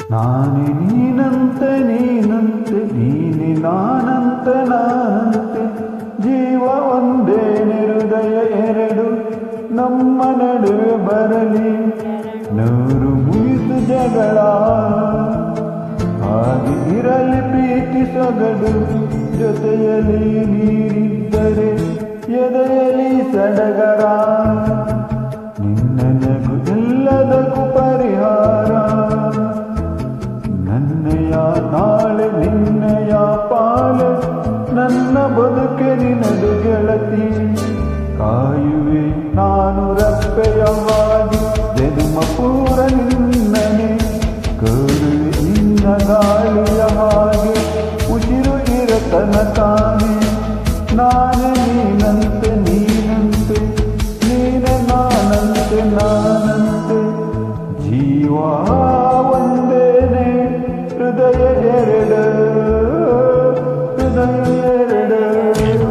ನಾನೇ ನೀನಂತೆ ನೀನಂತೆ ನೀನೆ ನಾನಂತೆ ನಾನಂತೆ ಜೀವ ಒಂದೇ ಹೃದಯ ಎರಡು ನಮ್ಮ ನಡುವೆ ಬರಲಿ ನೂರು ಮುಗಿದು ಜಗಳ ಹಾಗೆ ಇರಲಿ ಪ್ರೀತಿ ಸೊಗಡು ಜೊತೆಯಲ್ಲಿ ನೀರಿದ್ದರೆ ಎದೆಯಲಿ ಸಡಗರ ನಿನ್ನ ನಗು ಎಲ್ಲದಕ್ಕೂ ಪರಿಹಾರ ನನ್ನಯ ನಾಳೆ ನಿನ್ನಯ ಪಾಲೆ ನನ್ನ ಬದುಕೆ ನಿನದು ಗೆಳತಿ ಕಾಯುವೆ ನಾನು ರಪ್ಪೆಯವಾಗಿ ಜನ್ಮ ಪೂರ ನಿನ್ನನೆ ಕೋರುವೆ ನಿನ್ನ ಗಾಳಿಯ ಹಾಗೆ ಉಸಿರು ಇರತನ ತಾನೆ ನಾನೇ ನೀನಂತೆ ನೀನಂತೆ ನೀನೆ ನಾನಂತೆ ನಾನಂತೆ ಜೀವ ಒಂದೇನೆ ಹೃದಯ ಎರಡು ಹೃದಯ ಎರಡು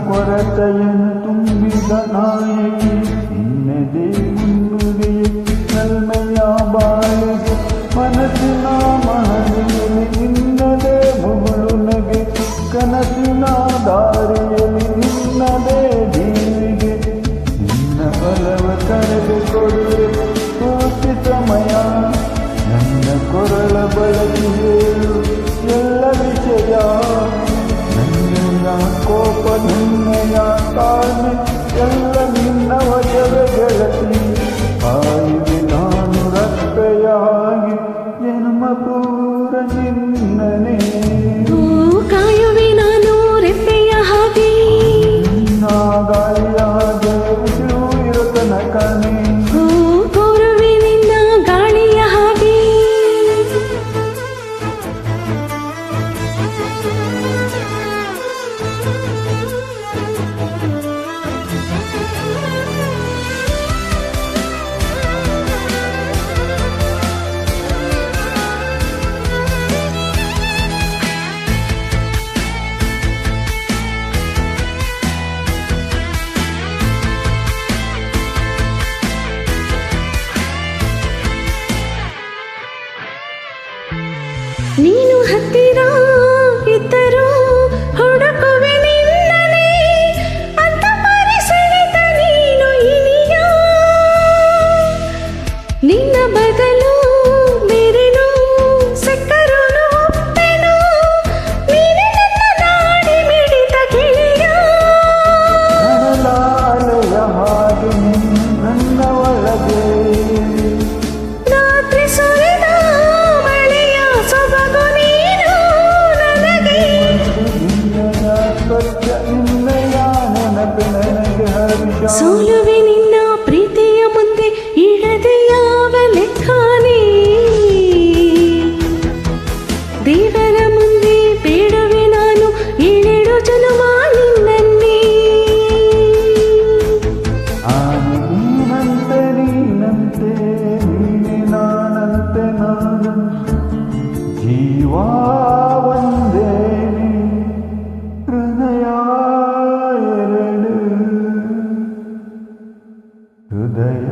ಕೊರತೆಯನ್ನು ತುಂಬಿದ ನಾಯಕಿ ನಿನ್ನದೇ ಮುನ್ನುಡಿಯ ನಲ್ಮೆಯ ಬಾಳಿಗೆ ಮನಸ್ಸಿನ ಮಹಡಿಯಲ್ಲಿ ನಿನ್ನದೇ ಮುಗುಳು ನಗೆ ಕನಸಿನ ದಾರಿಯಲ್ಲಿ ನಿನ್ನದೇ ಜೀವಿಗೆ ನಿನ್ನ ಬಲವ ಕರೆದು ಕೊಡುವೆ ಪೂರ್ತಿ ಸಮಯ ನನ್ನ ಕೊರಳ ಬಳಸಿ ಹೇಳು ಎಲ್ಲ ವಿಷಯ ಕೋಪ ನಿನ್ನಯ ತಾಳ್ಮೆ ಎಲ್ಲ ನಿನ್ನ ವಶವೇ ಗೆಳತಿ ಕಾಯುವೆ ನಾನು ರಪ್ಪೆಯ ಹಾಗೆ ಜನ್ಮ ಪೂರ ನಿನ್ನನೆ ಕಾಯುವೆ ನಾನು ರೆಪ್ಪೆಯ ಹಾಗೆ ನಿನ್ನ ಗಾಳಿಯ ಹಾಗೆ ಉಸಿರು ಇರೋ ತನಕನೇ ಕೋರುವೆ ನಿನ್ನ ಗಾಳಿಯ ಹಾಗೆ ನೀನು ಹತ್ತಿರ ಇದ್ದರೂ ಹುಡುಕುವೆ ನಿನ್ನನೆ ಅಂತ ಪರಿಸೆಳೆದ ನೀನು ಇನಿಯ ನಿನ್ನ ಬದಲು ಬೇರೆನು ಸಕ್ಕರು ಒಪ್ಪೆನು ನೀನೆ ನನ್ನ ನಾಡಿ ಮಿಡಿತ ಗೆಳೆಯ ಅಲೆಯ ಹಾಗೆ ನನ್ನ ಒಳಗೆ ರಾತ್ರಿ ಸುರಿದ ಮಳೆಯ ಸೊಬಗು ನೀನು ನನಗೆ ನಿನ್ನಯ ನೆನಪು ನನಗೆ ಹರಿಷ ಸೋಲುವೆ ನಿನ್ನ ಪ್ರೀತಿಯ ಮುಂದೆ ಇಡದೆ ಯಾವ ಲೆಕ್ಕನೇ ದೇವರ ಮುಂದೆ ಬೇಡವೆ ನಾನು ಏಳೆರಡು ಜನ್ಮ ನಿನ್ನನ್ನೇ ನೀನಂತೆ ನೀನಂತೆ ನೀನೆ ನಾನಂತೆ ನಾನಂತೆ ಜೀವ ಒಂದೇ ಹೃದಯ ಎರಡು ಹೃದಯ